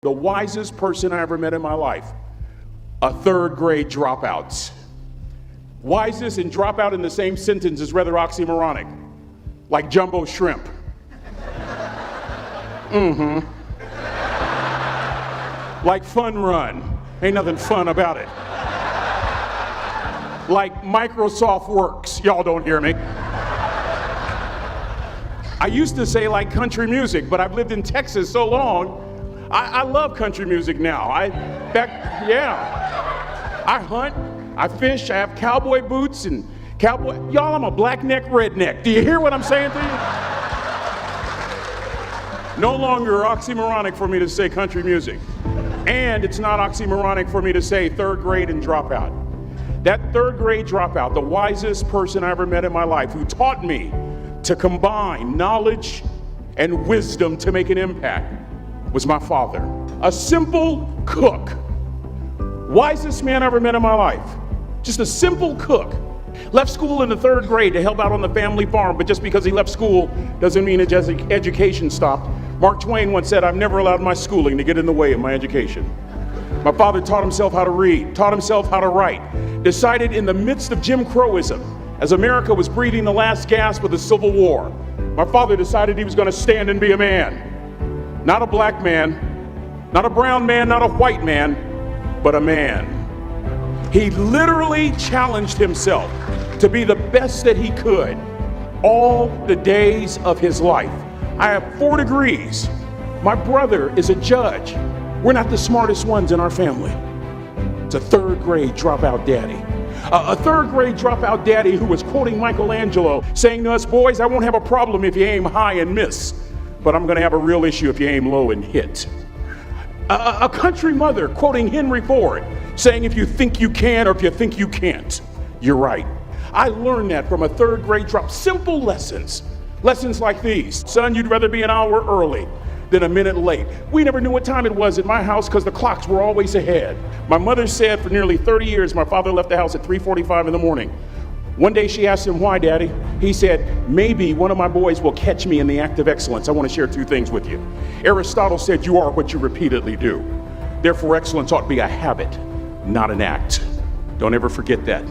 the wisest person I ever met in my life, a third grade dropout. Wisest and dropout in the same sentence is rather oxymoronic, like jumbo shrimp. Like fun run, ain't nothing fun about it. Like Microsoft Works, y'all don't hear me. I used to say like country music, but I've lived in Texas so long, I love country music now. I hunt, I fish, I have cowboy boots and y'all, I'm a black neck redneck. Do you hear what I'm saying to you? No longer oxymoronic for me to say country music. And it's not oxymoronic for me to say third grade and dropout. That third grade dropout, the wisest person I ever met in my life, who taught me to combine knowledge and wisdom to make an impact, was my father. A simple cook. Wisest man I ever met in my life. Just a simple cook. Left school in the third grade to help out on the family farm, but just because he left school doesn't mean his education stopped. Mark Twain once said, "I've never allowed my schooling to get in the way of my education." My father taught himself how to read, taught himself how to write, decided in the midst of Jim Crowism, as America was breathing the last gasp of the Civil War, my father decided he was going to stand and be a man. Not a black man, not a brown man, not a white man, but a man. He literally challenged himself to be the best that he could all the days of his life. I have 4 degrees. My brother is a judge. We're not the smartest ones in our family. It's a third grade dropout daddy. A third grade dropout daddy who was quoting Michelangelo, saying to us, "Boys, I won't have a problem if you aim high and miss, but I'm gonna have a real issue if you aim low and hit." A country mother quoting Henry Ford, saying, "If you think you can or if you think you can't, you're right." I learned that from a third grade drop. Simple lessons. Lessons like these. Son, you'd rather be an hour early than a minute late. We never knew what time it was at my house because the clocks were always ahead. My mother said for nearly 30 years my father left the house at 3:45 in the morning. One day she asked him, "Why, Daddy?" He said, "Maybe one of my boys will catch me in the act of excellence. I want to share 2 things with you. Aristotle said you are what you repeatedly do. Therefore, excellence ought to be a habit, not an act." Don't ever forget that.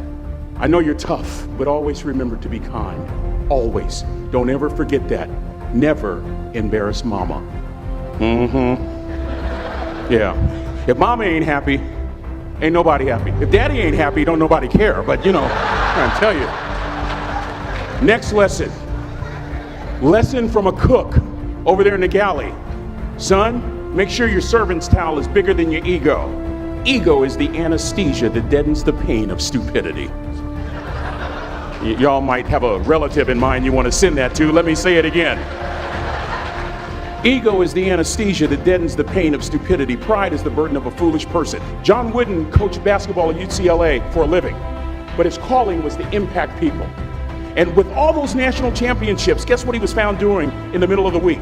I know you're tough, but always remember to be kind. Always. Don't ever forget that. Never embarrass mama. Yeah. If mama ain't happy, ain't nobody happy. If daddy ain't happy, don't nobody care. But you know, I'm trying to tell you. Next lesson. Lesson from a cook over there in the galley. Son, make sure your servant's towel is bigger than your ego. Ego is the anesthesia that deadens the pain of stupidity. Y'all might have a relative in mind you want to send that to. Let me say it again. Ego is the anesthesia that deadens the pain of stupidity. Pride is the burden of a foolish person. John Wooden coached basketball at UCLA for a living, but his calling was to impact people. And with all those national championships, guess what he was found doing in the middle of the week?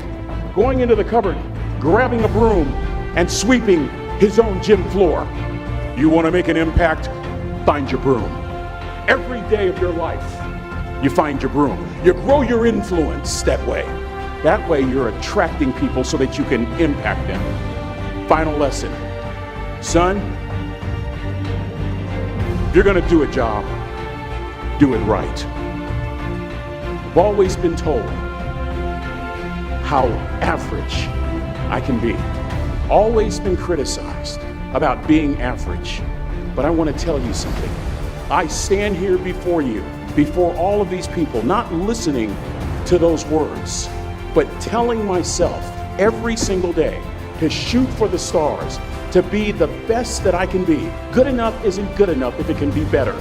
Going into the cupboard, grabbing a broom, and sweeping his own gym floor. You want to make an impact? Find your broom. Every day of your life, you find your broom. You grow your influence that way. That way you're attracting people so that you can impact them. Final lesson. Son, if you're gonna do a job, do it right. I've always been told how average I can be. Always been criticized about being average. But I want to tell you something. I stand here before you, before all of these people, not listening to those words, but telling myself every single day to shoot for the stars, to be the best that I can be. Good enough isn't good enough if it can be better,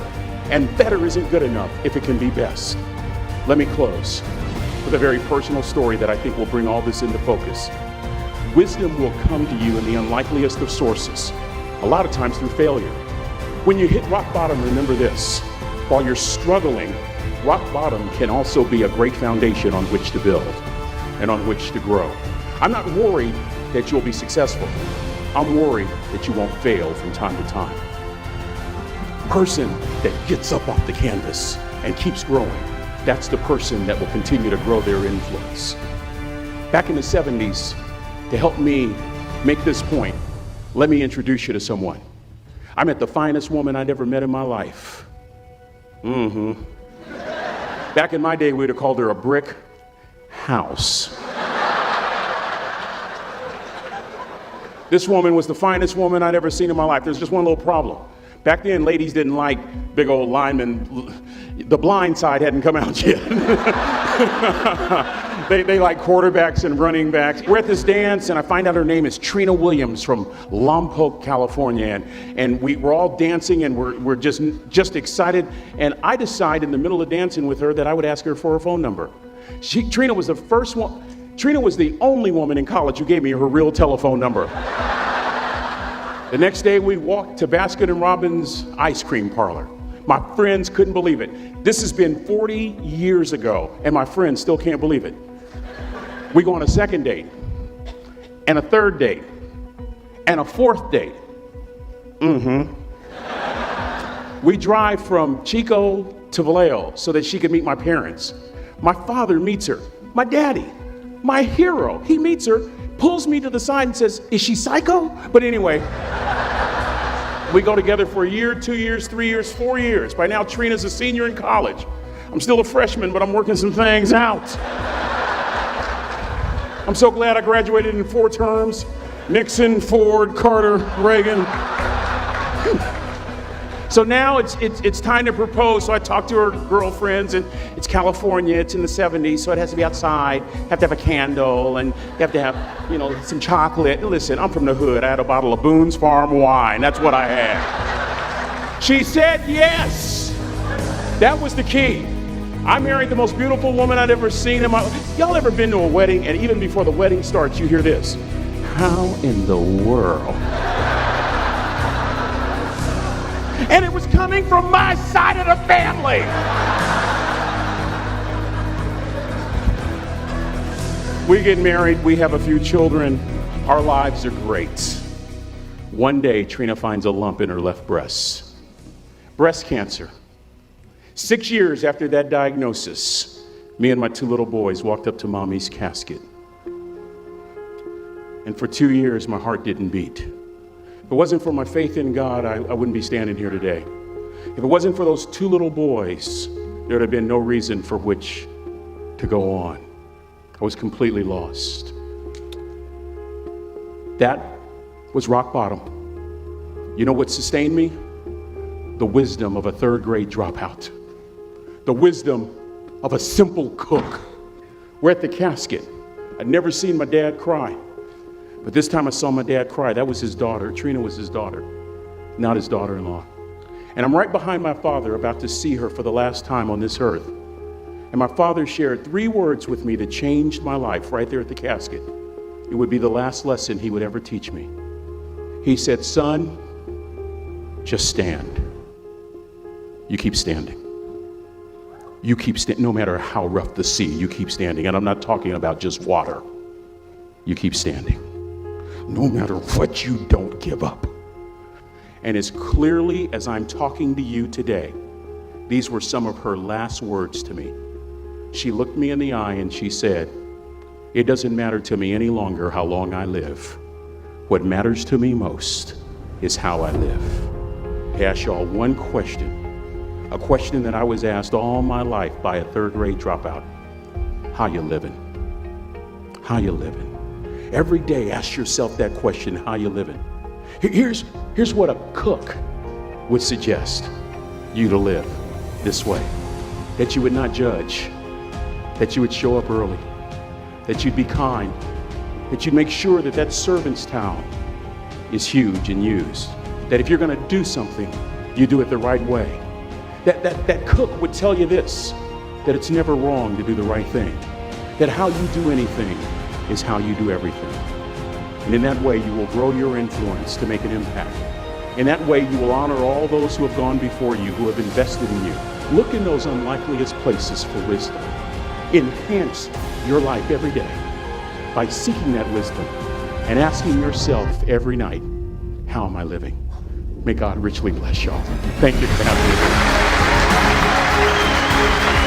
and better isn't good enough if it can be best. Let me close with a very personal story that I think will bring all this into focus. Wisdom will come to you in the unlikeliest of sources, a lot of times through failure. When you hit rock bottom, remember this. While you're struggling, rock bottom can also be a great foundation on which to build and on which to grow. I'm not worried that you'll be successful. I'm worried that you won't fail from time to time. Person that gets up off the canvas and keeps growing, that's the person that will continue to grow their influence. Back in the 70s, to help me make this point, let me introduce you to someone. I met the finest woman I'd ever met in my life. Back in my day, we'd have called her a brick house. This woman was the finest woman I'd ever seen in my life. There's just one little problem. Back then, ladies didn't like big old linemen. The Blind Side hadn't come out yet. They like quarterbacks and running backs. We're at this dance, and I find out her name is Trina Williams from Lompoc, California. And we're all dancing, and we're just excited. And I decide in the middle of dancing with her that I would ask her for her phone number. Trina was the first one. Trina was the only woman in college who gave me her real telephone number. The next day, we walked to Baskin & Robbins ice cream parlor. My friends couldn't believe it. This has been 40 years ago, and my friends still can't believe it. We go on a second date, and a third date, and a fourth date. We drive from Chico to Vallejo so that she could meet my parents. My father meets her. My daddy, my hero, he meets her, pulls me to the side and says, "Is she psycho?" But anyway, we go together for a year, 2 years, 3 years, 4 years. By now, Trina's a senior in college. I'm still a freshman, but I'm working some things out. I'm so glad I graduated in 4 terms. Nixon, Ford, Carter, Reagan. So now it's time to propose. So I talk to her girlfriends, and it's California, it's in the 70s, so it has to be outside. You have to have a candle, and you have to have, some chocolate. And listen, I'm from the hood. I had a bottle of Boone's Farm wine. That's what I had. She said yes. That was the key. I married the most beautiful woman I'd ever seen in my life. Y'all ever been to a wedding, and even before the wedding starts, you hear this? How in the world? And it was coming from my side of the family. We get married, we have a few children, our lives are great. One day, Trina finds a lump in her left breast. Breast cancer. 6 years after that diagnosis, me and my 2 little boys walked up to Mommy's casket. And for 2 years, my heart didn't beat. If it wasn't for my faith in God, I wouldn't be standing here today. If it wasn't for those 2 little boys, there would have been no reason for which to go on. I was completely lost. That was rock bottom. You know what sustained me? The wisdom of a 3rd grade dropout. The wisdom of a simple cook. We're at the casket. I'd never seen my dad cry. But this time I saw my dad cry. That was his daughter. Trina was his daughter, not his daughter-in-law. And I'm right behind my father, about to see her for the last time on this earth. And my father shared 3 words with me that changed my life right there at the casket. It would be the last lesson he would ever teach me. He said, "Son, just stand. You keep standing. You keep standing, no matter how rough the sea, you keep standing." And I'm not talking about just water. You keep standing. No matter what, you don't give up. And as clearly as I'm talking to you today, these were some of her last words to me. She looked me in the eye and she said, "It doesn't matter to me any longer how long I live. What matters to me most is how I live." I ask y'all one question, a question that I was asked all my life by a 3rd grade dropout. How you living? How you living? Every day, ask yourself that question, how you living? Here's what a cook would suggest you to live this way. That you would not judge, that you would show up early, that you'd be kind, that you'd make sure that that servant's towel is huge and used, that if you're gonna do something, you do it the right way. That cook would tell you this, that it's never wrong to do the right thing, that how you do anything is how you do everything. And in that way, you will grow your influence to make an impact. In that way, you will honor all those who have gone before you, who have invested in you. Look in those unlikeliest places for wisdom. Enhance your life every day by seeking that wisdom and asking yourself every night, how am I living? May God richly bless y'all. Thank you for having me.